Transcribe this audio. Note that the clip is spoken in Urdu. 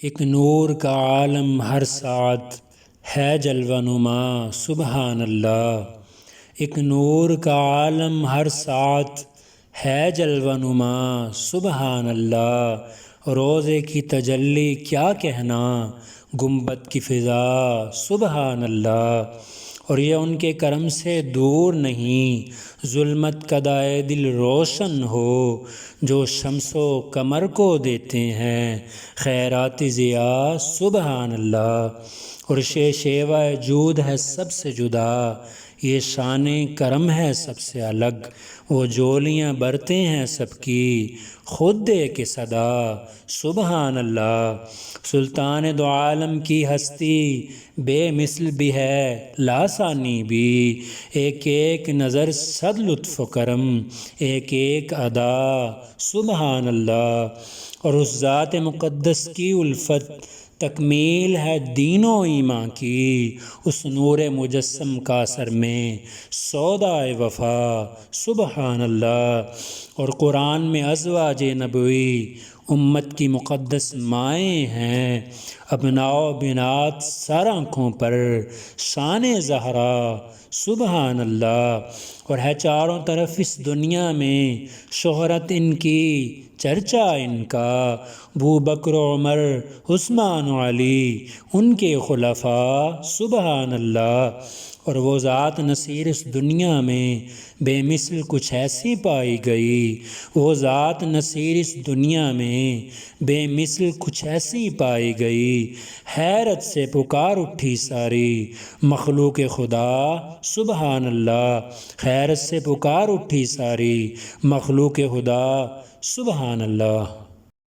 ایک نور کا عالم ہر ساعت ہے جلوہ نما سبحان اللہ۔ ایک نور کا عالم ہر ساعت ہے جلوہ نما سبحان اللہ۔ روزے کی تجلی کیا کہنا، گنبد کی فضا سبحان اللہ۔ اور یہ ان کے کرم سے دور نہیں، ظلمت کا دائے دل روشن ہو، جو شمس و قمر کو دیتے ہیں خیرات ضیاء سبحان اللہ۔ اور شیوہ جود ہے سب سے جدا، یہ شان کرم ہے سب سے الگ، وہ جولیاں برتے ہیں سب کی خود دے کے صدا سبحان اللہ۔ سلطان دو عالم کی ہستی بے مثل بھی ہے لاسانی بھی، ایک ایک نظر صد لطف و کرم، ایک ایک ادا سبحان اللہ۔ اور اس ذات مقدس کی الفت تکمیل ہے دین و ایمان کی، اس نور مجسم کا سر میں سودائے وفا سبحان اللہ۔ اور قرآن میں ازواج نبوی امت کی مقدس مائیں ہیں، ابناء و بنات سر آنکھوں پر شان زہرا سبحان اللہ۔ اور ہے چاروں طرف اس دنیا میں شہرت ان کی، چرچا ان کا، ابو بکر و عمر عثمان و علی ان کے خلفاء سبحان اللہ۔ اور وہ ذات نصیر اس دنیا میں بے مثل کچھ ایسی پائی گئی، وہ ذات نصیر اس دنیا میں بے مثل کچھ ایسی پائی گئی، حیرت سے پکار اٹھی ساری مخلوق خدا سبحان اللہ۔ حیرت سے پکار اٹھی ساری مخلوق خدا سبحان اللہ۔